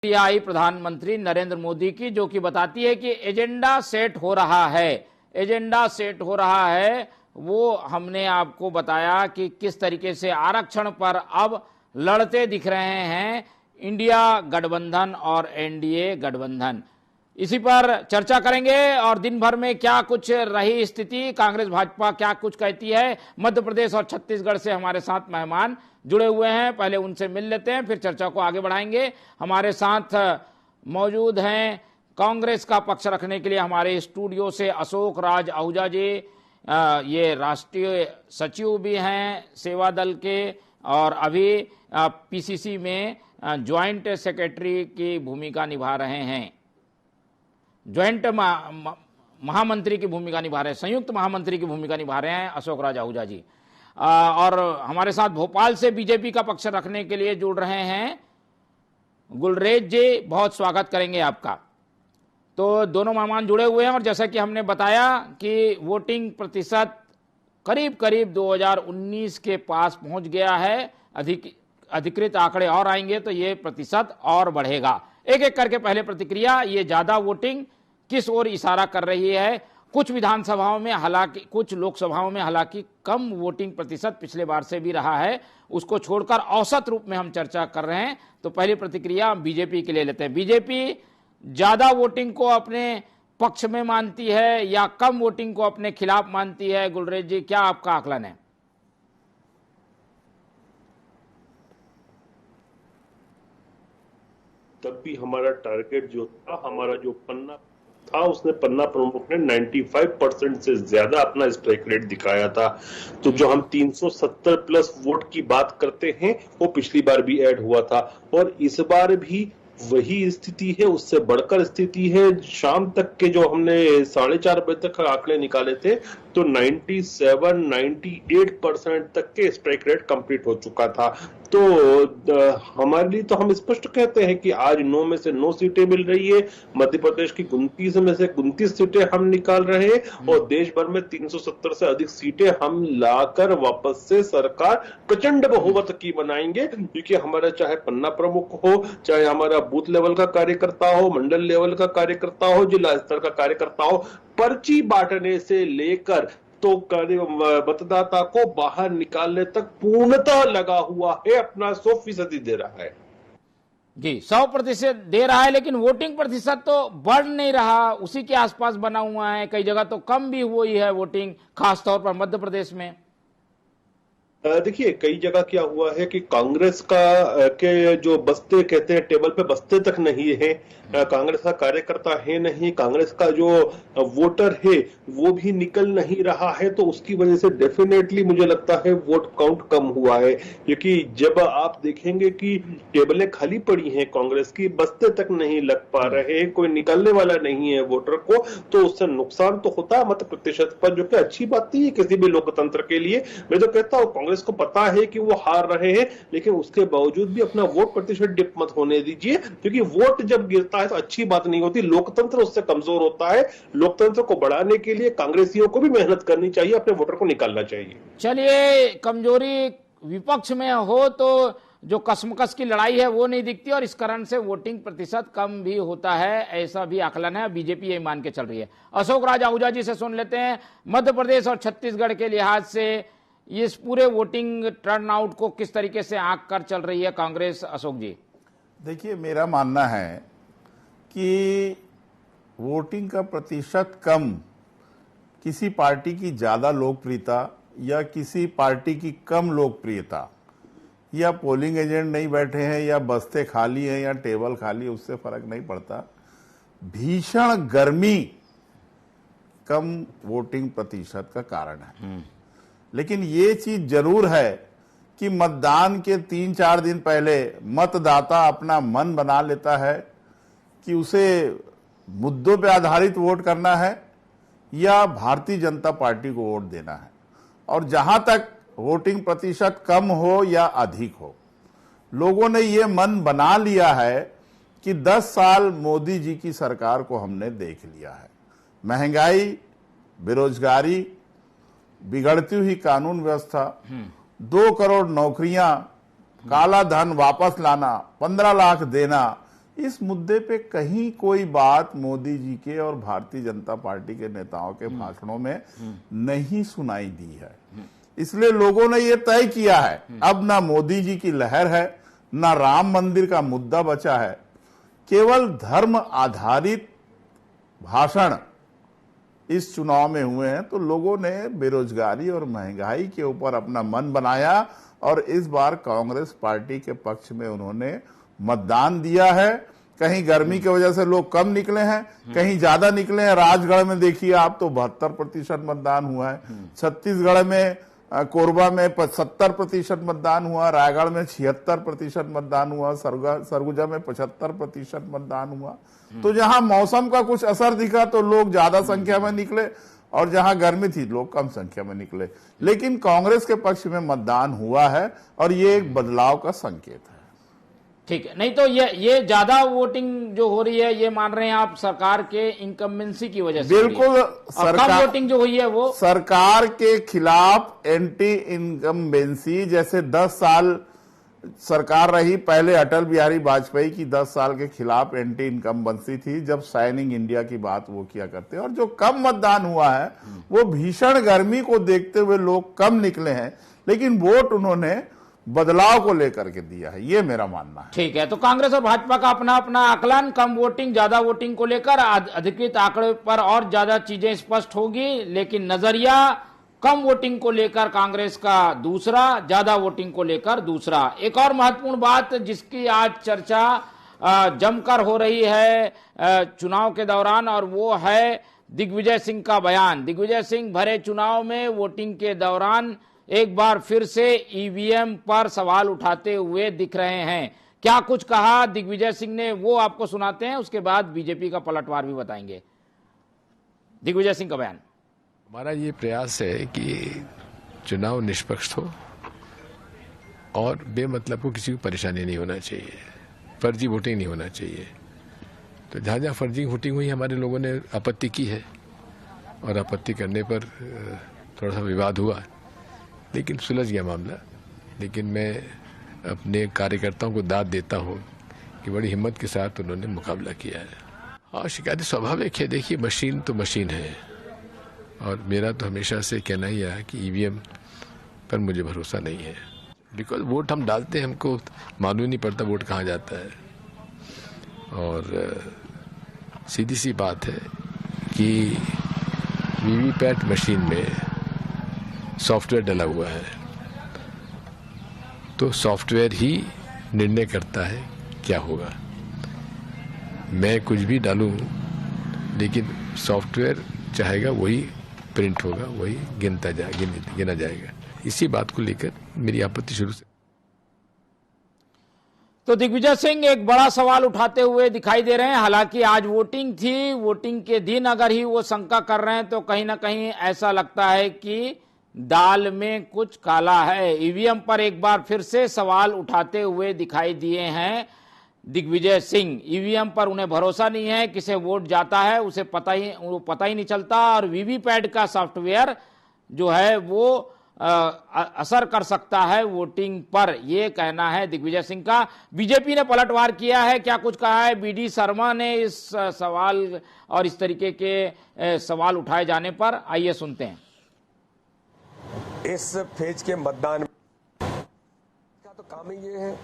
आई प्रधानमंत्री नरेंद्र मोदी की, जो कि बताती है कि एजेंडा सेट हो रहा है। एजेंडा सेट हो रहा है, वो हमने आपको बताया कि किस तरीके से आरक्षण पर अब लड़ते दिख रहे हैं इंडिया गठबंधन और एनडीए गठबंधन। इसी पर चर्चा करेंगे और दिन भर में क्या कुछ रही स्थिति, कांग्रेस भाजपा क्या कुछ कहती है। मध्य प्रदेश और छत्तीसगढ़ से हमारे साथ मेहमान जुड़े हुए हैं, पहले उनसे मिल लेते हैं, फिर चर्चा को आगे बढ़ाएंगे। हमारे साथ मौजूद हैं कांग्रेस का पक्ष रखने के लिए हमारे स्टूडियो से अशोक राज आहूजा जी, ये राष्ट्रीय सचिव भी हैं सेवा दल के और अभी पीसीसी में ज्वाइंट सेक्रेटरी की भूमिका निभा रहे हैं, ज्वाइंट महामंत्री की भूमिका निभा रहे हैं, संयुक्त महामंत्री की भूमिका निभा रहे हैं अशोक राज आहूजा जी। और हमारे साथ भोपाल से बीजेपी का पक्ष रखने के लिए जुड़ रहे हैं गुलरेज जी, बहुत स्वागत करेंगे आपका। तो दोनों मेहमान जुड़े हुए हैं और जैसा कि हमने बताया कि वोटिंग प्रतिशत करीब करीब 2019 के पास पहुंच गया है। अधिकृत आंकड़े और आएंगे तो ये प्रतिशत और बढ़ेगा। एक एक करके पहले प्रतिक्रिया, ये ज्यादा वोटिंग किस ओर इशारा कर रही है। कुछ विधानसभाओं में हालांकि, कुछ लोकसभाओं में हालांकि कम वोटिंग प्रतिशत पिछले बार से भी रहा है, उसको छोड़कर औसत रूप में हम चर्चा कर रहे हैं। तो पहली प्रतिक्रिया बीजेपी के लिए लेते हैं। बीजेपी ज्यादा वोटिंग को अपने पक्ष में मानती है या कम वोटिंग को अपने खिलाफ मानती है? गुलरेज जी, क्या आपका आकलन है? तब भी हमारा टारगेट जो था, हमारा जो पन्ना था, उसने पन्ना प्रमुख ने 95% से ज्यादा अपना स्ट्राइक रेट दिखाया था। तो जो हम 370 प्लस वोट की बात करते हैं, वो पिछली बार भी ऐड हुआ था और इस बार भी वही स्थिति है, उससे बढ़कर स्थिति है। शाम तक के जो हमने 4:30 बजे तक आंकड़े निकाले थे, तो 97-98% तक के स्ट्राइक रेट कंप्लीट हो चुका था। तो हमारे लिए तो हम स्पष्ट कहते हैं कि आज 9 में से 9 सीटें मिल रही है। मध्य प्रदेश की 29 में से 29 सीटें हम निकाल रहे हैं और देश भर में 370 से अधिक सीटें हम लाकर वापस से सरकार प्रचंड बहुमत की बनाएंगे। क्योंकि हमारा चाहे पन्ना प्रमुख हो, चाहे हमारा बूथ लेवल का कार्यकर्ता हो, मंडल लेवल का कार्यकर्ता हो, जिला स्तर का कार्यकर्ता हो, पर्ची बांटने से लेकर तो मतदाता को बाहर निकालने तक पूर्णतः लगा हुआ है, अपना 100% दे रहा है जी। 100% दे रहा है, लेकिन वोटिंग प्रतिशत तो बढ़ नहीं रहा, उसी के आसपास बना हुआ है। कई जगह तो कम भी हुई है वोटिंग, खासतौर पर मध्य प्रदेश में। देखिए, कई जगह क्या हुआ है कि कांग्रेस का के जो बस्ते कहते हैं, टेबल पे बस्ते तक नहीं है, कांग्रेस का कार्यकर्ता है नहीं, कांग्रेस का जो वोटर है वो भी निकल नहीं रहा है। तो उसकी वजह से डेफिनेटली मुझे लगता है वोट काउंट कम हुआ है। क्योंकि जब आप देखेंगे कि टेबलें खाली पड़ी हैं कांग्रेस की, बस्ते तक नहीं लग पा रहे, कोई निकलने वाला नहीं है वोटर को, तो उससे नुकसान तो होता है मत प्रतिशत पर, जो कि अच्छी बात नहीं है किसी भी लोकतंत्र के लिए। मैं तो कहता हूं कांग्रेस को पता है कि वो हार रहे हैं, लेकिन उसके बावजूद भी अपना वोट प्रतिशत डिप मत होने दीजिए, क्योंकि वोट जब गिरता है तो अच्छी बात नहीं होती, लोकतंत्र उससे कमजोर होता है। लोकतंत्र को बढ़ाने के लिए कांग्रेसियों को भी मेहनत करनी चाहिए, अपने वोटर को निकालना चाहिए। चलिए, कमजोरी विपक्ष में हो तो जो कसमकस की लड़ाई है वो नहीं दिखती और इस कारण से वोटिंग प्रतिशत कम भी होता है, ऐसा भी आकलन है। बीजेपी ये मान के चल रही है। अशोक राज आहूजा जी से सुन लेते हैं, मध्य प्रदेश और छत्तीसगढ़ के लिहाज से इस पूरे वोटिंग टर्नआउट को किस तरीके से आंक कर चल रही है कांग्रेस? अशोक जी, देखिए, मेरा मानना है कि वोटिंग का प्रतिशत कम किसी पार्टी की ज़्यादा लोकप्रियता या किसी पार्टी की कम लोकप्रियता या पोलिंग एजेंट नहीं बैठे हैं या बस्ते खाली हैं या टेबल खाली, उससे फर्क नहीं पड़ता। भीषण गर्मी कम वोटिंग प्रतिशत का कारण है। लेकिन ये चीज जरूर है कि मतदान के 3-4 दिन पहले मतदाता अपना मन बना लेता है कि उसे मुद्दों पे आधारित वोट करना है या भारतीय जनता पार्टी को वोट देना है। और जहां तक वोटिंग प्रतिशत कम हो या अधिक हो, लोगों ने ये मन बना लिया है कि 10 साल मोदी जी की सरकार को हमने देख लिया है। महंगाई, बेरोजगारी, बिगड़ती हुई कानून व्यवस्था, 2 करोड़ नौकरियां, काला धन वापस लाना, 15 लाख देना, इस मुद्दे पे कहीं कोई बात मोदी जी के और भारतीय जनता पार्टी के नेताओं के भाषणों में नहीं सुनाई दी है। इसलिए लोगों ने यह तय किया है, अब ना मोदी जी की लहर है, ना राम मंदिर का मुद्दा बचा है, केवल धर्म आधारित भाषण इस चुनाव में हुए हैं। तो लोगों ने बेरोजगारी और महंगाई के ऊपर अपना मन बनाया और इस बार कांग्रेस पार्टी के पक्ष में उन्होंने मतदान दिया है। कहीं गर्मी की वजह से लोग कम निकले हैं, कहीं ज्यादा निकले हैं। राजगढ़ में देखिए आप तो 72% मतदान हुआ है, छत्तीसगढ़ में कोरबा में 70% मतदान हुआ, रायगढ़ में 76% मतदान हुआ, सरगुजा में 75% मतदान हुआ। तो जहां मौसम का कुछ असर दिखा तो लोग ज्यादा संख्या में निकले और जहां गर्मी थी लोग कम संख्या में निकले। लेकिन कांग्रेस के पक्ष में मतदान हुआ है और ये एक बदलाव का संकेत है। ठीक है, नहीं तो ये ज्यादा वोटिंग जो हो रही है ये मान रहे हैं आप सरकार के इनकम्बेंसी की वजह से? बिल्कुल, कम वोटिंग जो हुई है वो सरकार के खिलाफ एंटी इनकम्बेंसी। जैसे 10 साल सरकार रही, पहले अटल बिहारी वाजपेयी की 10 साल के खिलाफ एंटी इनकम्बेंसी थी, जब शाइनिंग इंडिया की बात वो किया करते। और जो कम मतदान हुआ है वो भीषण गर्मी को देखते हुए लोग कम निकले हैं, लेकिन वोट उन्होंने बदलाव को लेकर के दिया है, ये मेरा मानना है। ठीक है, तो कांग्रेस और भाजपा का अपना अपना आकलन, कम वोटिंग ज्यादा वोटिंग को लेकर अधिकृत आंकड़े पर और ज्यादा चीजें स्पष्ट होगी, लेकिन नजरिया कम वोटिंग को लेकर कांग्रेस का दूसरा, ज्यादा वोटिंग को लेकर दूसरा। एक और महत्वपूर्ण बात जिसकी आज चर्चा जमकर हो रही है चुनाव के दौरान, और वो है दिग्विजय सिंह का बयान। दिग्विजय सिंह भरे चुनाव में वोटिंग के दौरान एक बार फिर से ईवीएम पर सवाल उठाते हुए दिख रहे हैं। क्या कुछ कहा दिग्विजय सिंह ने वो आपको सुनाते हैं, उसके बाद बीजेपी का पलटवार भी बताएंगे। दिग्विजय सिंह का बयान। हमारा ये प्रयास है कि चुनाव निष्पक्ष हो और बेमतलब को किसी को परेशानी नहीं होना चाहिए, फर्जी वोटिंग नहीं होना चाहिए। तो जहाँ जहाँ फर्जी वोटिंग हुई हमारे लोगों ने आपत्ति की है और आपत्ति करने पर थोड़ा सा विवाद हुआ, लेकिन सुलझ गया मामला। लेकिन मैं अपने कार्यकर्ताओं को दाद देता हूँ कि बड़ी हिम्मत के साथ उन्होंने मुकाबला किया है। हाँ, शिकायत स्वाभाविक है। देखिए, मशीन तो मशीन है और मेरा तो हमेशा से कहना ही है कि ईवीएम पर मुझे भरोसा नहीं है। बिकॉज वोट हम डालते हैं, हमको मालूम नहीं पड़ता वोट कहाँ जाता है। और सीधी सी बात है कि वीवीपैट मशीन में सॉफ्टवेयर डला हुआ है, तो सॉफ्टवेयर ही निर्णय करता है क्या होगा। मैं कुछ भी डालूं, लेकिन सॉफ्टवेयर चाहेगा वही प्रिंट होगा, वही गिना जाएगा। इसी बात को लेकर मेरी आपत्ति शुरू से। तो दिग्विजय सिंह एक बड़ा सवाल उठाते हुए दिखाई दे रहे हैं। हालांकि आज वोटिंग थी, वोटिंग के दिन अगर ही वो शंका कर रहे हैं तो कहीं ना कहीं ऐसा लगता है कि दाल में कुछ काला है। ईवीएम पर एक बार फिर से सवाल उठाते हुए दिखाई दिए हैं दिग्विजय सिंह। ईवीएम पर उन्हें भरोसा नहीं है, किसे वोट जाता है उसे पता ही नहीं चलता, और वीवीपैट का सॉफ्टवेयर जो है वो असर कर सकता है वोटिंग पर, यह कहना है दिग्विजय सिंह का। बीजेपी ने पलटवार किया है, क्या कुछ कहा है बीडी शर्मा ने इस सवाल और इस तरीके के सवाल उठाए जाने पर, आइए सुनते हैं। इस फेज के मतदान का तो काम ही ये है,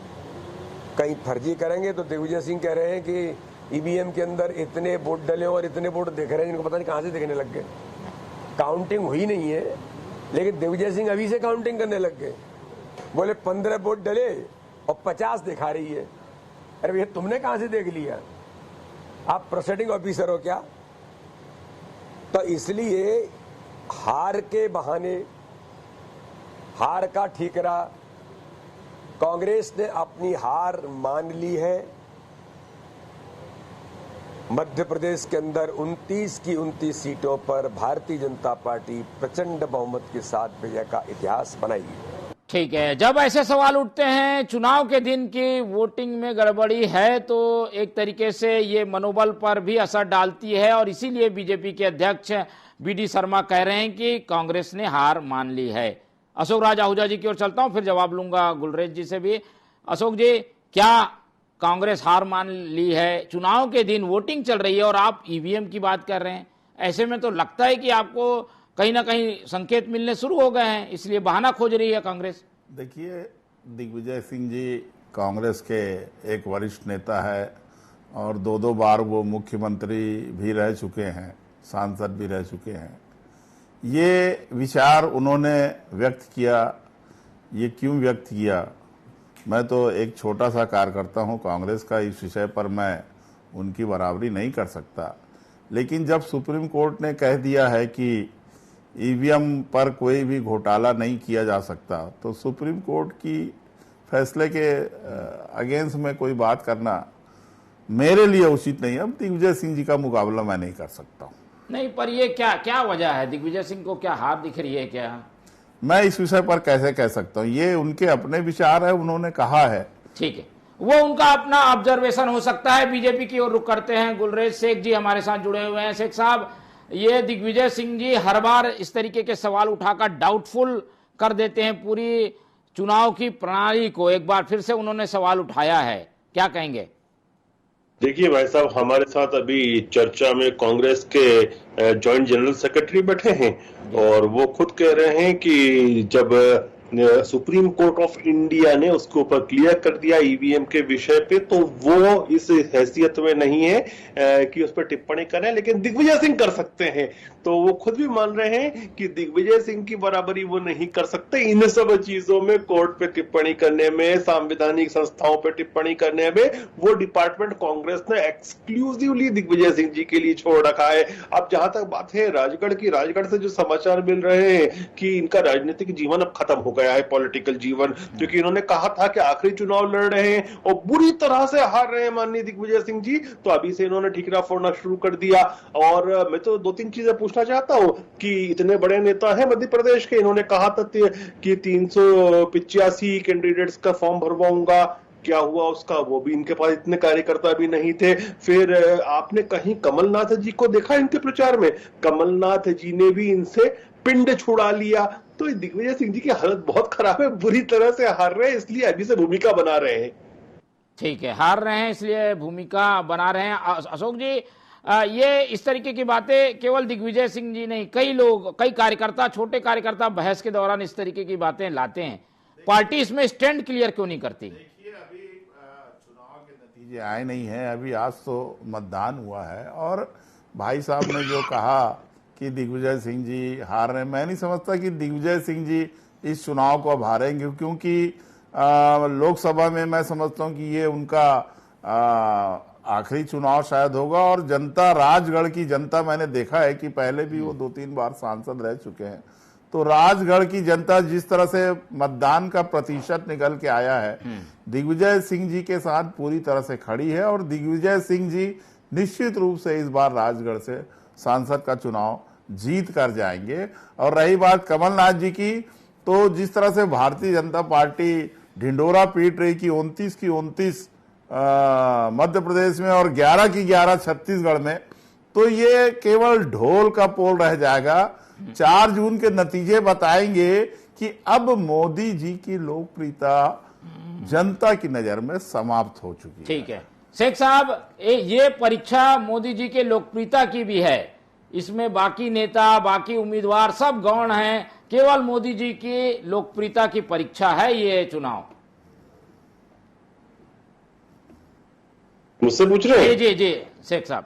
कहीं फर्जी करेंगे तो दिग्विजय सिंह कह रहे हैं कि ईवीएम के अंदर इतने वोट डले और इतने वोट दिख रहे हैं जिनको पता नहीं कहां से दिखने लग गए। काउंटिंग हुई नहीं है, लेकिन दिग्विजय सिंह अभी से काउंटिंग करने लग गए। बोले 15 वोट डले और 50 दिखा रही है। अरे भैया, तुमने कहां से देख लिया? आप प्रोसीडिंग ऑफिसर हो क्या? तो इसलिए हार के बहाने, हार का ठीकरा, कांग्रेस ने अपनी हार मान ली है। मध्य प्रदेश के अंदर 29 की 29 सीटों पर भारतीय जनता पार्टी प्रचंड बहुमत के साथ विजय का इतिहास बनाएगी। ठीक है, जब ऐसे सवाल उठते हैं चुनाव के दिन की वोटिंग में गड़बड़ी है तो एक तरीके से ये मनोबल पर भी असर डालती है, और इसीलिए बीजेपी के अध्यक्ष बीडी शर्मा कह रहे हैं कि कांग्रेस ने हार मान ली है। अशोक राज आहूजा जी की ओर चलता हूं, फिर जवाब लूंगा गुलरेज जी से भी। अशोक जी, क्या कांग्रेस हार मान ली है, चुनाव के दिन वोटिंग चल रही है और आप ईवीएम की बात कर रहे हैं। ऐसे में तो लगता है कि आपको कहीं ना कहीं संकेत मिलने शुरू हो गए हैं, इसलिए बहाना खोज रही है कांग्रेस। देखिए, दिग्विजय सिंह जी कांग्रेस के एक वरिष्ठ नेता है और दो बार वो मुख्यमंत्री भी रह चुके हैं, सांसद भी रह चुके हैं। ये विचार उन्होंने व्यक्त किया, ये क्यों व्यक्त किया? मैं तो एक छोटा सा कार्यकर्ता हूं कांग्रेस का, इस विषय पर मैं उनकी बराबरी नहीं कर सकता। लेकिन जब सुप्रीम कोर्ट ने कह दिया है कि ईवीएम पर कोई भी घोटाला नहीं किया जा सकता, तो सुप्रीम कोर्ट की फैसले के अगेंस्ट में कोई बात करना मेरे लिए उचित नहीं है। अब दिग्विजय सिंह जी का मुकाबला मैं नहीं कर सकता हूं। नहीं, पर ये क्या वजह है? दिग्विजय सिंह को क्या हार दिख रही है क्या? मैं इस विषय पर कैसे कह सकता हूं? ये उनके अपने विचार है, उन्होंने कहा है। ठीक है, वो उनका अपना ऑब्जर्वेशन हो सकता है। बीजेपी की ओर रुख करते हैं, गुलरेज शेख जी हमारे साथ जुड़े हुए हैं। शेख साहब, ये दिग्विजय सिंह जी हर बार इस तरीके के सवाल उठाकर डाउटफुल कर देते हैं पूरी चुनाव की प्रणाली को। एक बार फिर से उन्होंने सवाल उठाया है, क्या कहेंगे? देखिए भाई साहब, हमारे साथ अभी चर्चा में कांग्रेस के जॉइंट जनरल सेक्रेटरी बैठे हैं और वो खुद कह रहे हैं कि जब सुप्रीम कोर्ट ऑफ इंडिया ने उसके ऊपर क्लियर कर दिया ईवीएम के विषय पे, तो वो इस हैसियत में नहीं है कि उस पर टिप्पणी करें, लेकिन दिग्विजय सिंह कर सकते हैं। तो वो खुद भी मान रहे हैं कि दिग्विजय सिंह की बराबरी वो नहीं कर सकते इन सब चीजों में, कोर्ट पे टिप्पणी करने में, संवैधानिक संस्थाओं पे टिप्पणी करने में। वो डिपार्टमेंट कांग्रेस ने एक्सक्लूसिवली दिग्विजय सिंह जी के लिए छोड़ रखा है। अब जहां तक बात है राजगढ़ की, राजगढ़ से जो समाचार मिल रहे हैं कि इनका राजनीतिक जीवन अब खत्म हो गया है, पॉलिटिकल जीवन, क्योंकि इन्होंने कहा था कि आखिरी चुनाव लड़ रहे हैं और बुरी तरह से हार रहे हैं माननीय दिग्विजय सिंह जी, तो अभी से इन्होंने ठीकरा फोड़ना शुरू कर दिया। और मैं तो 2-3 चीजें पूछना चाहता हूं कि इतने बड़े नेता हैं मध्य प्रदेश के, इन्होंने कहा था कि 385 कैंडिडेट्स का फॉर्म भरवाऊंगा, क्या हुआ उसका? वो भी इनके पास इतने कार्यकर्ता भी नहीं थे। फिर आपने कहीं कमलनाथ जी को देखा इनके प्रचार में? कमलनाथ जी ने भी इनसे पिंड छुड़ा लिया। तो दिग्विजय सिंह जी की हालत बहुत खराब है, बुरी तरह से हार रहे हैं, इसलिए अभी से भूमिका बना रहे हैं। ठीक है, हार रहे हैं इसलिए भूमिका बना रहे हैं। अशोक जी, ये इस तरीके की बातें केवल दिग्विजय सिंह जी नहीं, कई लोग, कई कार्यकर्ता, छोटे कार्यकर्ता बहस के दौरान इस तरीके की बातें लाते हैं। पार्टी इसमें स्टैंड क्लियर क्यों नहीं करती? देखिए, अभी चुनाव के नतीजे आए नहीं है, अभी आज तो मतदान हुआ है और भाई साहब ने जो कहा कि दिग्विजय सिंह जी हार रहे हैं, मैं नहीं समझता कि दिग्विजय सिंह जी इस चुनाव को अब हारेंगे, क्योंकि लोकसभा में मैं समझता हूं कि ये उनका आखिरी चुनाव शायद होगा। और जनता, राजगढ़ की जनता, मैंने देखा है कि पहले भी वो 2-3 बार सांसद रह चुके हैं, तो राजगढ़ की जनता जिस तरह से मतदान का प्रतिशत निकल के आया है, दिग्विजय सिंह जी के साथ पूरी तरह से खड़ी है और दिग्विजय सिंह जी निश्चित रूप से इस बार राजगढ़ से सांसद का चुनाव जीत कर जाएंगे। और रही बात कमलनाथ जी की, तो जिस तरह से भारतीय जनता पार्टी ढिंडोरा पीट रही कि 29 की 29 मध्य प्रदेश में और 11 की 11 छत्तीसगढ़ में, तो ये केवल ढोल का पोल रह जाएगा। 4 जून के नतीजे बताएंगे कि अब मोदी जी की लोकप्रियता जनता की नजर में समाप्त हो चुकी है। ठीक है शेख साहब, ये परीक्षा मोदी जी के लोकप्रियता की भी है, इसमें बाकी नेता, बाकी उम्मीदवार सब गौण हैं, केवल मोदी जी की लोकप्रियता की परीक्षा है ये चुनाव। मुझसे पूछ रहे हैं? जी शेख साहब,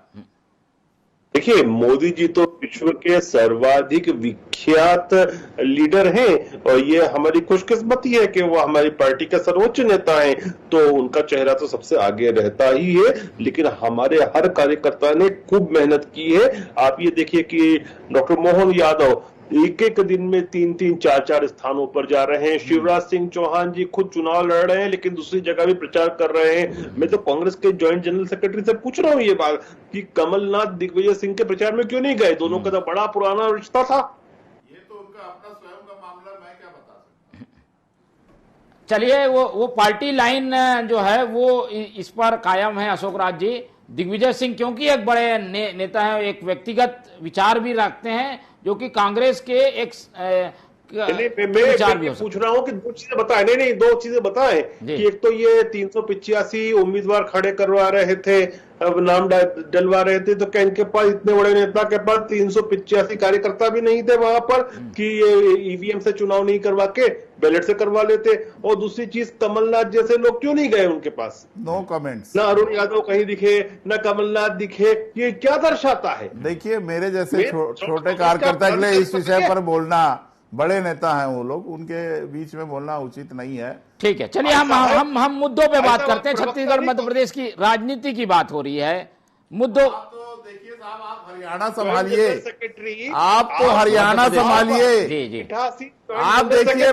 देखिए, मोदी जी तो विश्व के सर्वाधिक विख्यात लीडर हैं और ये हमारी खुशकिस्मती है कि वो हमारी पार्टी के सर्वोच्च नेता हैं, तो उनका चेहरा तो सबसे आगे रहता ही है। लेकिन हमारे हर कार्यकर्ता ने खूब मेहनत की है। आप ये देखिए कि डॉक्टर मोहन यादव एक दिन में 3-3, 4-4 स्थानों पर जा रहे हैं। शिवराज सिंह चौहान जी खुद चुनाव लड़ रहे हैं लेकिन दूसरी जगह भी प्रचार कर रहे हैं। मैं तो कांग्रेस के जॉइंट जनरल सेक्रेटरी से पूछ रहा हूं ये बात कि कमलनाथ दिग्विजय सिंह के प्रचार में क्यों नहीं गए? दोनों का तो बड़ा पुराना रिश्ता था। ये तो उनका अपना स्वयं का मामला, मैं क्या बता सकता हूं। चलिए, वो पार्टी लाइन जो है वो इस पर कायम है। अशोक राज जी, दिग्विजय सिंह क्योंकि एक बड़े नेता है, एक व्यक्तिगत विचार भी रखते हैं, जो कि कांग्रेस के एक मैं विचार भी हो पूछ रहा हूँ कि दो चीजें बताएं। नहीं, दो चीजें बताएं कि एक तो ये 385 उम्मीदवार खड़े करवा रहे थे, अब नाम डलवा रहे थे, तो क्या इनके पास, इतने बड़े नेता के पास 385 कार्यकर्ता भी नहीं थे वहां पर कि ये ईवीएम से चुनाव नहीं करवा के बैलेट से करवा लेते? और दूसरी चीज, कमलनाथ जैसे लोग क्यों नहीं गए उनके पास? No comments. ना अरुण यादव कहीं दिखे, ना कमलनाथ दिखे, ये क्या दर्शाता है? देखिए, मेरे जैसे छोटे कार्यकर्ता के लिए इस विषय पर बोलना, बड़े नेता हैं वो लोग, उनके बीच में बोलना उचित नहीं है। ठीक है, चलिए हम मुद्दों पे बात करते हैं। छत्तीसगढ़ मध्य प्रदेश की राजनीति की बात हो रही है, मुद्दों। तो देखिए साहब, आप हरियाणा संभालिए, आप तो हरियाणा संभालिए। जी जी, आप देखिए,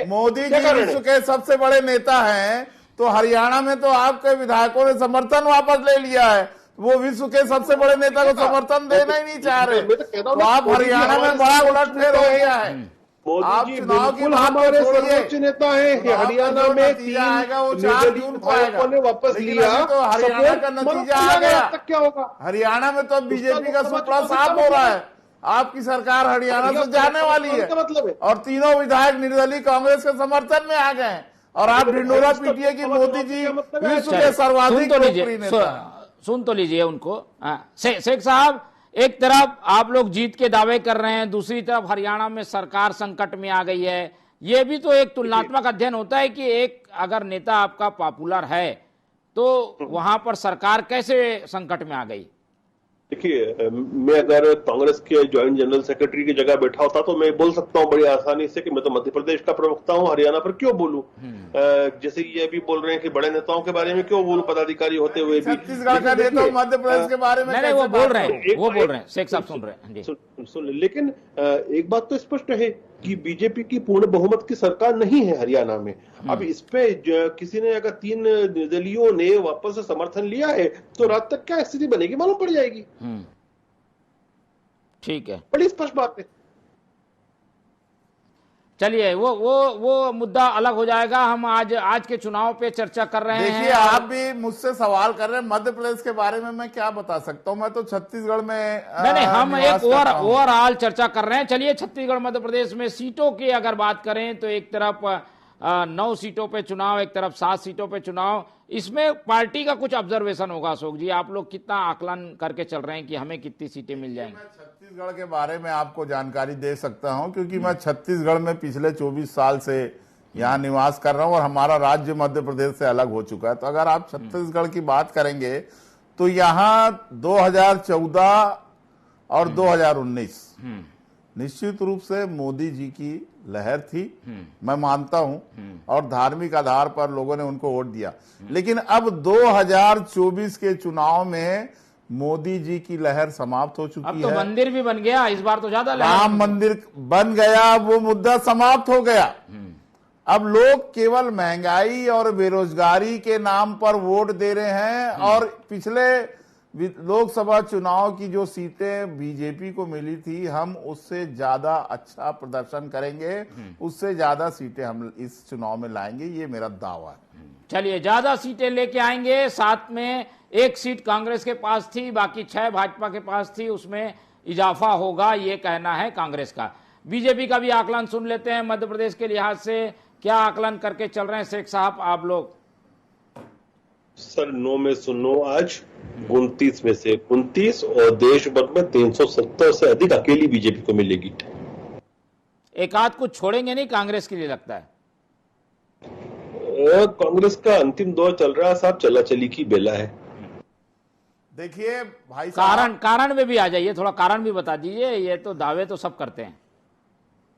मोदी जी विश्व के सबसे बड़े नेता हैं, तो हरियाणा में तो आपके विधायकों ने समर्थन वापस ले लिया है। वो विश्व के सबसे बड़े नेता को समर्थन देना ही नहीं चाह रहे, तो आप हरियाणा में बड़ा उलटफेर हो गया है। आप चुनाव की बात हमारे छोड़िए, सर्वोच्च नेता है। हरियाणा में नतीजा आएगा वो 4 जून को आएगा, वापस लेकिन लिया अभी तो हरियाणा का नतीजा आ गया। क्या होगा हरियाणा में तो बीजेपी का सुपड़ा साफ हो रहा है। आपकी सरकार हरियाणा से जाने वाली है, और तीनों विधायक निर्दलीय कांग्रेस के समर्थन में आ गए, और आप ढिंडोरा पीटिए कि मोदी जी विश्व के सर्वाधिक लोकप्रिय नेता। सुन तो लीजिए उनको। शेख साहब, एक तरफ आप लोग जीत के दावे कर रहे हैं, दूसरी तरफ हरियाणा में सरकार संकट में आ गई है। ये भी तो एक तुलनात्मक अध्ययन होता है कि एक अगर नेता आपका पॉपुलर है तो वहां पर सरकार कैसे संकट में आ गई? देखिए, मैं अगर कांग्रेस के ज्वाइंट जनरल सेक्रेटरी की जगह बैठा होता तो मैं बोल सकता हूं बड़ी आसानी से कि मैं तो मध्य प्रदेश का प्रवक्ता हूं, हरियाणा पर क्यों बोलूं। जैसे ये भी बोल रहे हैं कि बड़े नेताओं के बारे में क्यों बोलूं, पदाधिकारी होते हुए भी। छत्तीसगढ़ का नेता मध्य प्रदेश के बारे में नहीं, वो बोल रहे हैं, शेख साहब सुन रहे हैं। सुन, लेकिन एक बात तो स्पष्ट है कि बीजेपी की पूर्ण बहुमत की सरकार नहीं है हरियाणा में। अब इस पे किसी ने अगर 3 निर्दलीयों ने वापस से समर्थन लिया है तो रात तक क्या स्थिति बनेगी मालूम पड़ जाएगी। ठीक है, बड़ी स्पष्ट बात है। चलिए, वो मुद्दा अलग हो जाएगा। हम आज के चुनाव पे चर्चा कर रहे हैं। देखिए, आप भी मुझसे सवाल कर रहे हैं मध्य प्रदेश के बारे में, मैं क्या बता सकता हूं? मैं तो छत्तीसगढ़ में नहीं, हम एक ओवरऑल चर्चा कर रहे हैं। चलिए, छत्तीसगढ़ मध्य प्रदेश में सीटों की अगर बात करें तो एक तरफ 9 सीटों पे चुनाव, एक तरफ 7 सीटों पे चुनाव। इसमें पार्टी का कुछ ऑब्जर्वेशन होगा अशोक जी, आप लोग कितना आकलन करके चल रहे हैं कि हमें कितनी सीटें मिल जाएंगी? मैं छत्तीसगढ़ के बारे में आपको जानकारी दे सकता हूं, क्योंकि मैं छत्तीसगढ़ में पिछले 24 साल से यहाँ निवास कर रहा हूं, और हमारा राज्य मध्य प्रदेश से अलग हो चुका है। तो अगर आप छत्तीसगढ़ की बात करेंगे तो यहाँ 2014 और 2019 निश्चित रूप से मोदी जी की लहर थी, मैं मानता हूं, और धार्मिक आधार पर लोगों ने उनको वोट दिया। लेकिन अब 2024 के चुनाव में मोदी जी की लहर समाप्त हो चुकी है। अब तो मंदिर भी बन गया, इस बार तो ज्यादा राम मंदिर बन गया, वो मुद्दा समाप्त हो गया। अब लोग केवल महंगाई और बेरोजगारी के नाम पर वोट दे रहे हैं, और पिछले लोकसभा चुनाव की जो सीटें बीजेपी को मिली थी, हम उससे ज्यादा अच्छा प्रदर्शन करेंगे, उससे ज्यादा सीटें हम इस चुनाव में लाएंगे, ये मेरा दावा है। चलिए, ज्यादा सीटें लेके आएंगे। साथ में 1 सीट कांग्रेस के पास थी, बाकी 6 भाजपा के पास थी, उसमें इजाफा होगा, ये कहना है कांग्रेस का। बीजेपी का भी आकलन सुन लेते हैं मध्य प्रदेश के लिहाज से, क्या आकलन करके चल रहे हैं शेख साहब आप लोग? सर, 9 में सुनो, आज 29 में से 29, और देश भर में 370 से अधिक अकेली बीजेपी को मिलेगी। एक आध कुछ छोड़ेंगे नहीं कांग्रेस के लिए, लगता है? कांग्रेस का अंतिम दौर चल रहा है साहब, चला चली की बेला है। देखिए भाई साहब, कारण में भी आ जाइए, थोड़ा कारण भी बता दीजिए। ये तो दावे तो सब करते हैं।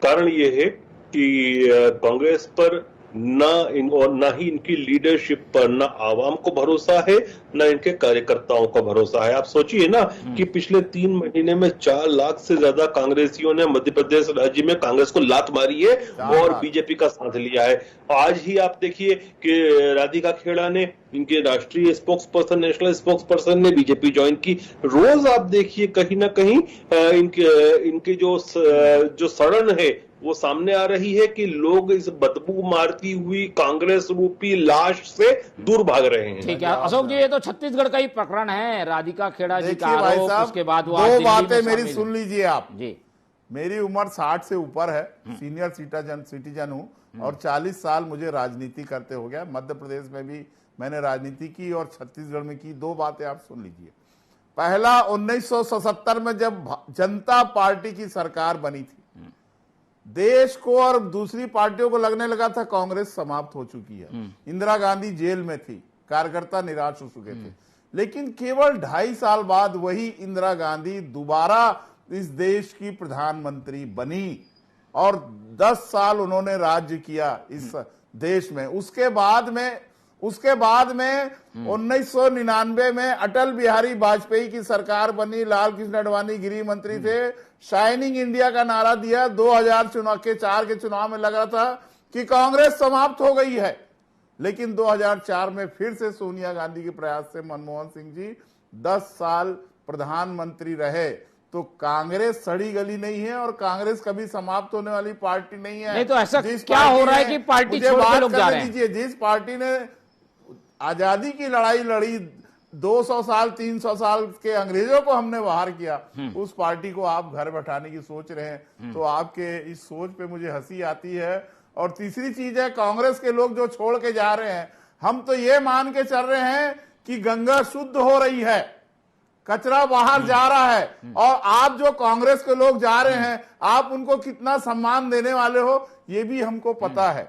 कारण ये है कि कांग्रेस पर ना ही इनकी लीडरशिप पर ना आवाम को भरोसा है, ना इनके कार्यकर्ताओं को भरोसा है। आप सोचिए ना कि पिछले 3 महीने में 4 लाख से ज्यादा कांग्रेसियों ने मध्य प्रदेश राज्य में कांग्रेस को लात मारी है और बीजेपी का साथ लिया है। आज ही आप देखिए कि राधिका खेड़ा ने, इनके राष्ट्रीय spokes person, national spokes person ने बीजेपी ज्वाइन की। रोज आप देखिए कहीं ना कहीं इनके जो सड़न है वो सामने आ रही है कि लोग इस बदबू मारती हुई कांग्रेस रूपी लाश से दूर भाग रहे हैं। ठीक है अशोक जी, ये तो छत्तीसगढ़ का ही प्रकरण है, राधिका खेड़ा जी का आरोप, उसके बाद वो 2 बातें मेरी सुन लीजिए आप जी। मेरी उम्र 60 से ऊपर है, सीनियर सिटीजन हूं और 40 साल मुझे राजनीति करते हो गया। मध्य प्रदेश में भी मैंने राजनीति की और छत्तीसगढ़ में की। दो बातें आप सुन लीजिए। पहला, 1977 में जब जनता पार्टी की सरकार बनी थी, देश को और दूसरी पार्टियों को लगने लगा था कांग्रेस समाप्त हो चुकी है। इंदिरा गांधी जेल में थी, कार्यकर्ता निराश हो चुके थे। लेकिन केवल 2.5 साल बाद वही इंदिरा गांधी दोबारा इस देश की प्रधानमंत्री बनी और 10 साल उन्होंने राज्य किया इस देश में। उसके बाद में 1999 में अटल बिहारी वाजपेयी की सरकार बनी, लाल कृष्ण आडवाणी गृह मंत्री थे, शाइनिंग इंडिया का नारा दिया। 2004 के चुनाव में लग रहा था कि कांग्रेस समाप्त हो गई है, लेकिन 2004 में फिर से सोनिया गांधी के प्रयास से मनमोहन सिंह जी 10 साल प्रधानमंत्री रहे। तो कांग्रेस सड़ी गली नहीं है और कांग्रेस कभी समाप्त होने वाली पार्टी नहीं है। नहीं तो ऐसा क्या हो रहा है कि पार्टी छोड़ के लोग जा रहे हैं? जिस पार्टी ने आजादी की लड़ाई लड़ी, 200 साल 300 साल के अंग्रेजों को हमने बाहर किया, उस पार्टी को आप घर बैठाने की सोच रहे हैं। तो आपके इस सोच पे मुझे हंसी आती है। और तीसरी चीज है, कांग्रेस के लोग जो छोड़ के जा रहे हैं, हम तो ये मान के चल रहे हैं कि गंगा शुद्ध हो रही है, कचरा बाहर जा रहा है। और आप जो कांग्रेस के लोग जा रहे हैं, आप उनको कितना सम्मान देने वाले हो ये भी हमको पता है।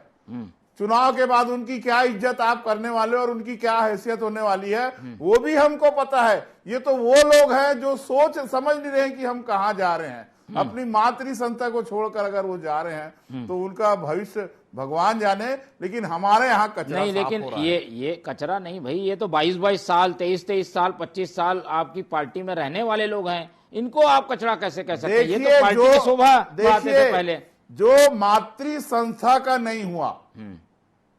चुनाव के बाद उनकी क्या इज्जत आप करने वाले हो और उनकी क्या हैसियत होने वाली है वो भी हमको पता है। ये तो वो लोग हैं जो सोच समझ नहीं रहे हैं कि हम कहां जा रहे हैं। अपनी मातृ संस्था को छोड़कर अगर वो जा रहे हैं तो उनका भविष्य भगवान जाने, लेकिन हमारे यहाँ कचरा नहीं। लेकिन ये कचरा नहीं भाई, ये तो 22 साल 23 साल 25 साल आपकी पार्टी में रहने वाले लोग हैं, इनको आप कचरा कैसे कह सकते हैं? ये तो पार्टी की शोभा बातें तो पहले। जो मातृ संस्था का नहीं हुआ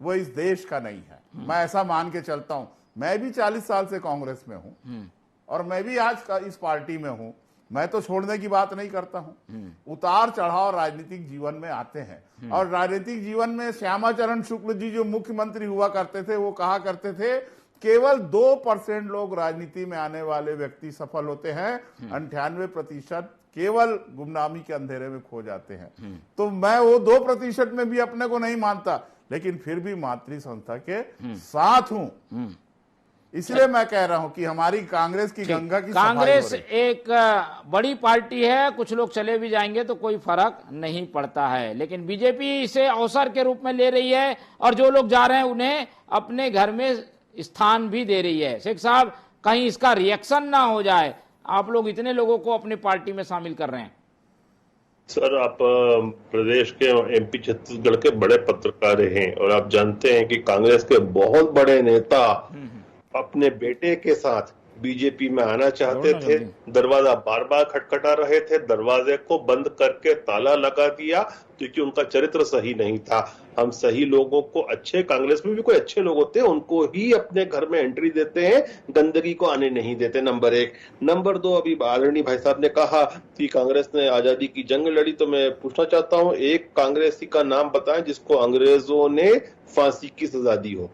वो इस देश का नहीं है, मैं ऐसा मान के चलता हूं। मैं भी 40 साल से कांग्रेस में हूं और मैं भी आज इस पार्टी में हूं। मैं तो छोड़ने की बात नहीं करता हूं। उतार चढ़ाव राजनीतिक जीवन में आते हैं और राजनीतिक जीवन में श्यामाचरण शुक्ल जी जो मुख्यमंत्री हुआ करते थे, वो कहा करते थे केवल 2% लोग राजनीति में आने वाले व्यक्ति सफल होते हैं, 98% केवल गुमनामी के अंधेरे में खो जाते हैं। तो मैं वो 2% में भी अपने को नहीं मानता, लेकिन फिर भी मातृ संस्था के साथ हूं। इसलिए मैं कह रहा हूं कि हमारी कांग्रेस की गंगा की कांग्रेस एक बड़ी पार्टी है, कुछ लोग चले भी जाएंगे तो कोई फर्क नहीं पड़ता है, लेकिन बीजेपी इसे अवसर के रूप में ले रही है और जो लोग जा रहे हैं उन्हें अपने घर में स्थान भी दे रही है। शेख साहब, कहीं इसका रिएक्शन ना हो जाए, आप लोग इतने लोगों को अपनी पार्टी में शामिल कर रहे हैं। सर, आप प्रदेश के एमपी छत्तीसगढ़ के बड़े पत्रकार हैं और आप जानते हैं कि कांग्रेस के बहुत बड़े नेता अपने बेटे के साथ बीजेपी में आना चाहते थे। दरवाजा बार बार खटखटा रहे थे, दरवाजे को बंद करके ताला लगा दिया क्योंकि उनका चरित्र सही नहीं था। हम सही लोगों को, अच्छे कांग्रेस में भी कोई अच्छे लोग होते हैं, उनको ही अपने घर में एंट्री देते हैं, गंदगी को आने नहीं देते। नंबर 1। नंबर 2, अभी आदरणीय भाई साहब ने कहा कि कांग्रेस ने आजादी की जंग लड़ी, तो मैं पूछना चाहता हूं, एक कांग्रेसी का नाम बताएं जिसको अंग्रेजों ने फांसी की सजा दी हो।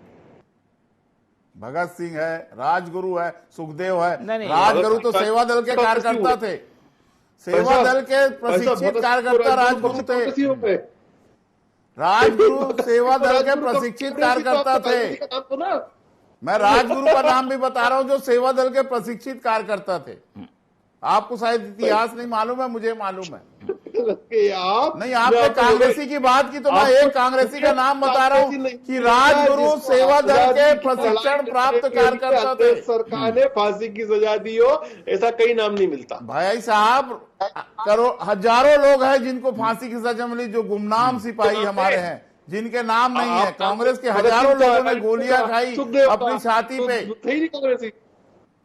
भगत सिंह है, राजगुरु है, सुखदेव है। नहीं, राजगुरु तो सेवा दल के कार्यकर्ता थे, सेवा दल के प्रशिक्षित कार्यकर्ता राजगुरु थे। राजगुरु सेवा दल के प्रशिक्षित कार्यकर्ता थे। मैं राजगुरु का नाम भी बता रहा हूं जो सेवा दल के प्रशिक्षित कार्यकर्ता थे। आपको शायद इतिहास नहीं मालूम है, मुझे मालूम है। नहीं, आपने कांग्रेसी की बात की तो मैं एक कांग्रेसी का नाम बता रहा हूँ कि राजगुरु सेवा दल के प्रशिक्षण प्राप्त कार्यकर्ता थे। सरकार ने फांसी की सजा दी हो, ऐसा कई नाम नहीं मिलता। भाई साहब, हजारों लोग हैं जिनको फांसी की सजा मिली, जो गुमनाम सिपाही हमारे हैं जिनके नाम नहीं है। कांग्रेस के हजारों लोगों ने गोलियां खाई अपनी छाती पे,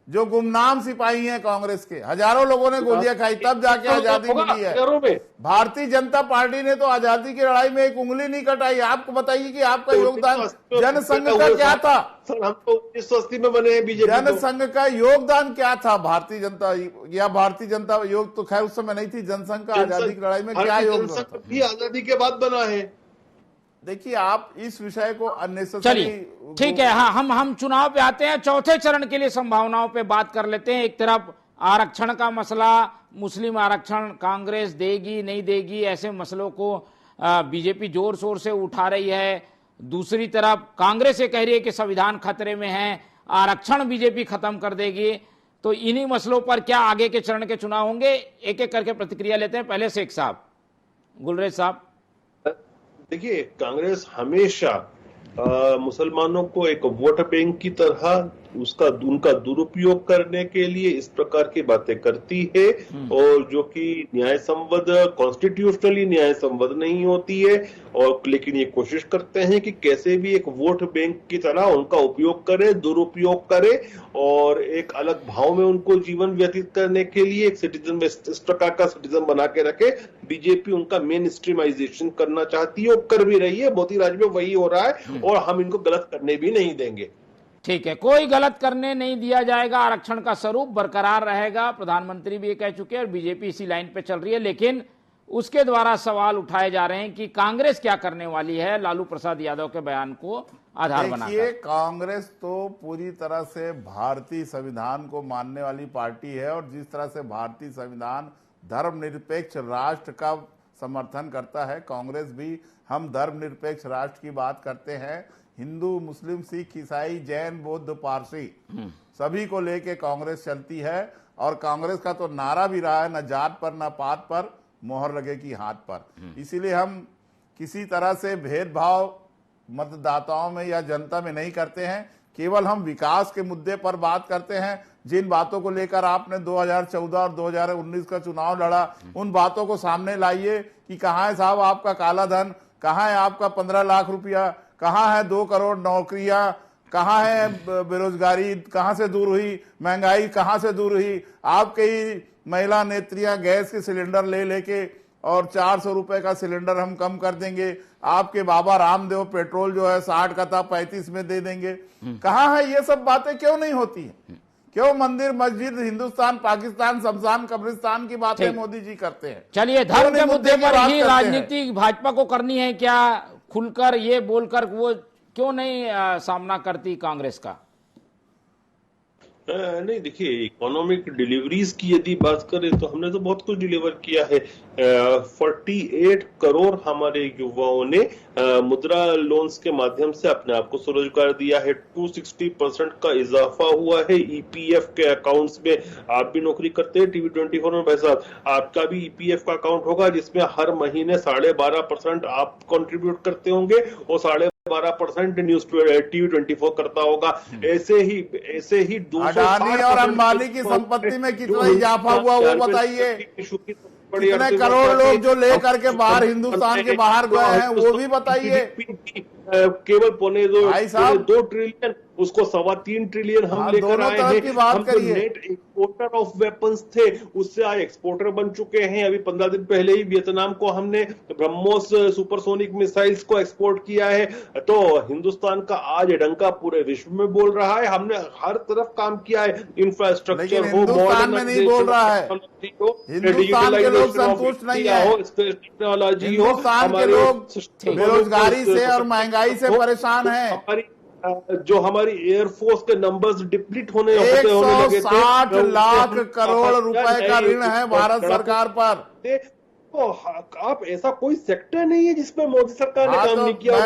जो गुमनाम सिपाही हैं कांग्रेस के, हजारों लोगों ने गोलियां खाई, तब जाके आजादी मिली है। भारतीय जनता पार्टी ने तो आजादी की लड़ाई में एक उंगली नहीं कटाई। आपको बताइए कि आपका योगदान जनसंघ का क्या था? सर, हम तो 1980 में बने हैं बीजेपी। जनसंघ का योगदान क्या था? भारतीय जनता या भारतीय जनता योग तो खैर उस समय नहीं थी। जनसंघ का आजादी की लड़ाई में क्या योगदान था? भी आजादी के बाद बना है। देखिए, आप इस विषय को अननेसेसरी, चलिए ठीक है। हाँ, हम चुनाव पे आते हैं। चौथे चरण के लिए संभावनाओं पे बात कर लेते हैं। एक तरफ आरक्षण का मसला, मुस्लिम आरक्षण कांग्रेस देगी नहीं देगी, ऐसे मसलों को बीजेपी जोर शोर से उठा रही है। दूसरी तरफ कांग्रेस ये कह रही है कि संविधान खतरे में है, आरक्षण बीजेपी खत्म कर देगी। तो इन्हीं मसलों पर क्या आगे के चरण के चुनाव होंगे? एक एक करके प्रतिक्रिया लेते हैं। पहले शेख साहब, गुलरेज साहब। देखिए, कांग्रेस हमेशा मुसलमानों को एक वोट बैंक की तरह उनका दुरुपयोग करने के लिए इस प्रकार की बातें करती है, और जो कि न्याय संवद, कॉन्स्टिट्यूशनली न्याय संवद नहीं होती है। और लेकिन ये कोशिश करते हैं कि कैसे भी एक वोट बैंक की तरह उनका उपयोग करे, दुरुपयोग करे, और एक अलग भाव में उनको जीवन व्यतीत करने के लिए एक सिटीजन में इस प्रकार का सिटीजन बना के रखे। बीजेपी उनका मेन स्ट्रीमाइजेशन करना चाहती है और कर भी रही है। मोदी राज में वही हो रहा है, और हम इनको गलत करने भी नहीं देंगे। ठीक है, कोई गलत करने नहीं दिया जाएगा, आरक्षण का स्वरूप बरकरार रहेगा। प्रधानमंत्री भी ये कह चुके हैं और बीजेपी इसी लाइन पे चल रही है। लेकिन उसके द्वारा सवाल उठाए जा रहे हैं कि कांग्रेस क्या करने वाली है, लालू प्रसाद यादव के बयान को आधार बनाकर। देखिए, कांग्रेस तो पूरी तरह से भारतीय संविधान को मानने वाली पार्टी है, और जिस तरह से भारतीय संविधान धर्मनिरपेक्ष राष्ट्र का समर्थन करता है, कांग्रेस भी हम धर्मनिरपेक्ष राष्ट्र की बात करते हैं। हिंदू, मुस्लिम, सिख, ईसाई, जैन, बौद्ध, पारसी सभी को लेके कांग्रेस चलती है। और कांग्रेस का तो नारा भी रहा है, न जात पर न पात पर मोहर लगेगी हाथ पर। इसीलिए हम किसी तरह से भेदभाव मतदाताओं में या जनता में नहीं करते हैं, केवल हम विकास के मुद्दे पर बात करते हैं। जिन बातों को लेकर आपने 2014 और 2019 का चुनाव लड़ा, उन बातों को सामने लाइए कि कहाँ है साहब आपका काला धन, कहाँ है आपका 15 लाख रुपया, कहाँ है 2 करोड़ नौकरियां, कहाँ है बेरोजगारी कहाँ से दूर हुई, महंगाई कहाँ से दूर हुई। आपके ही महिला नेत्रियां गैस के सिलेंडर ले लेके और 400 रुपए का सिलेंडर हम कम कर देंगे। आपके बाबा रामदेव पेट्रोल जो है 60 का था 35 में दे देंगे। कहाँ है ये सब बातें? क्यों नहीं होती है? क्यों मंदिर, मस्जिद, हिंदुस्तान, पाकिस्तान, शमशान, कब्रिस्तान की बातें मोदी जी करते हैं? चलिए, धर्म के मुद्दे पर ही राजनीति भाजपा को करनी है क्या? खुलकर ये बोलकर वो क्यों नहीं सामना करती कांग्रेस का? नहीं, देखिए, इकोनॉमिक डिलीवरीज की यदि बात करें तो हमने तो बहुत कुछ डिलीवर किया है। 48 करोड़ हमारे युवाओं ने मुद्रा लोन्स के माध्यम से अपने आप को स्वरोजगार दिया है। 260% का इजाफा हुआ है ईपीएफ के अकाउंट्स में। आप भी नौकरी करते हैं TV24 में भाई साहब, आपका भी ईपीएफ का अकाउंट होगा जिसमें हर महीने 12.5% आप कंट्रीब्यूट करते होंगे और 12.5% न्यूज TV24 करता होगा। ऐसे ही अडानी और अंबानी की संपत्ति में कितना इजाफा हुआ वो बताइए। कितने करोड़ लोग जो लेकर के बाहर, हिंदुस्तान के बाहर गए हैं, वो भी बताइए। केवल 2 ट्रिलियन, उसको 3.25 ट्रिलियन हम लेकर आए हैं। हम तो नेट एक्सपोर्टर ऑफ वेपन्स थे, उससे आज एक्सपोर्टर बन चुके हैं। अभी 15 दिन पहले ही वियतनाम को हमने ब्रह्मोस सुपरसोनिक मिसाइल्स को एक्सपोर्ट किया है। तो हिंदुस्तान का आज डंका पूरे विश्व में बोल रहा है। हमने हर तरफ काम किया है, इंफ्रास्ट्रक्चर हो, हिंदुस्तान में नहीं बोल रहा है। हिंदुस्तान के लोग संतुष्ट नहीं है, टेक्नोलॉजी हो, हिंदुस्तान के लोग बेरोजगारी से और महंगाई से परेशान हैं। जो हमारी एयरफोर्स के नंबर्स डिप्लीट होने लगे थे, 160 लाख करोड़ रुपए का ऋण है भारत सरकार पर। तो आप ऐसा कोई सेक्टर नहीं है जिसमें मोदी सरकार ने काम नहीं किया।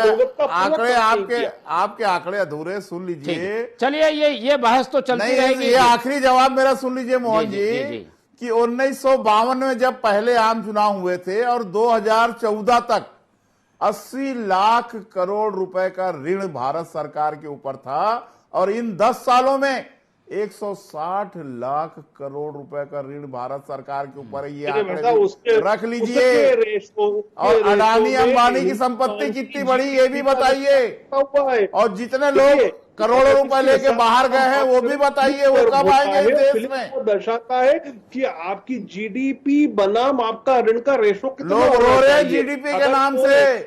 आंकड़े आपके आंकड़े अधूरे, सुन लीजिए। चलिए, ये बहस तो चलती रहेगी। ये आखिरी जवाब मेरा सुन लीजिए मोहन जी कि 1952 में जब पहले आम चुनाव हुए थे और 2014 तक 80 लाख करोड़ रुपए का ऋण भारत सरकार के ऊपर था, और इन 10 सालों में 160 लाख करोड़ रुपए का ऋण भारत सरकार के ऊपर है। ये आंकड़े रख लीजिए। और अडानी अंबानी की संपत्ति कितनी बड़ी ये भी बताइए। और जितने लोग करोड़ों रुपए लेके बाहर गए हैं वो भी बताइए, वो कब आएंगे इस देश में? दर्शाता है कि आपकी जीडीपी बनाम आपका ऋण का रेशो कितना। लोग रो रहे हैं जीडीपी के नाम से,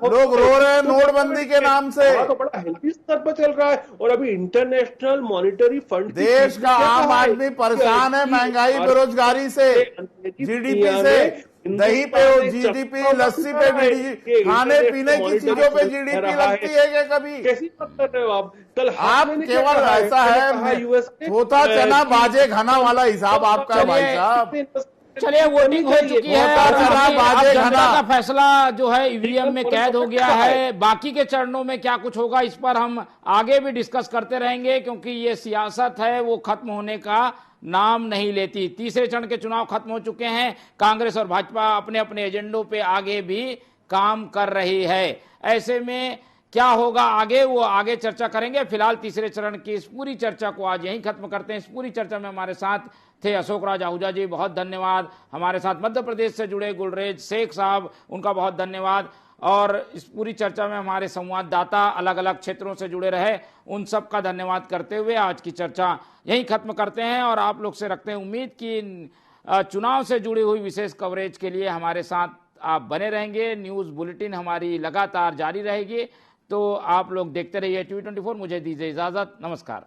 लोग रो रहे हैं नोटबंदी के नाम से। तो बड़ा हेल्दी स्तर पर चल रहा है। और अभी इंटरनेशनल मॉनिटरी फंड, देश का आम आदमी परेशान है महंगाई बेरोजगारी से, जीडीपी से। दही पे जीडीपी, लस्सी पे खाने पीने की चीजों पे जीडीपी लगती है क्या कभी? कैसी बात कर रहे हो आप? कल आप केवल ऐसा है होता चना बाजे घना वाला हिसाब आपका है भाई साहब। चलिए, वोटिंग हो चुकी है और अब जनता का फैसला जो है ईवीएम में कैद हो गया है। बाकी के चरणों में क्या कुछ होगा इस पर हम आगे भी डिस्कस करते रहेंगे, क्योंकि ये सियासत है वो खत्म होने का नाम नहीं लेती। तीसरे चरण के चुनाव खत्म हो चुके हैं, कांग्रेस और भाजपा अपने अपने एजेंडों पे आगे भी काम कर रही है। ऐसे में क्या होगा आगे, वो आगे चर्चा करेंगे। फिलहाल तीसरे चरण की इस पूरी चर्चा को आज यहीं खत्म करते हैं। इस पूरी चर्चा में हमारे साथ थे अशोक राज आहूजा जी, बहुत धन्यवाद। हमारे साथ मध्य प्रदेश से जुड़े गुलरेज शेख साहब, उनका बहुत धन्यवाद। और इस पूरी चर्चा में हमारे संवाददाता अलग अलग क्षेत्रों से जुड़े रहे, उन सब का धन्यवाद करते हुए आज की चर्चा यहीं खत्म करते हैं। और आप लोग से रखते हैं उम्मीद कि चुनाव से जुड़ी हुई विशेष कवरेज के लिए हमारे साथ आप बने रहेंगे। न्यूज़ बुलेटिन हमारी लगातार जारी रहेगी, तो आप लोग देखते रहिए T24। मुझे दीजिए इजाजत, नमस्कार।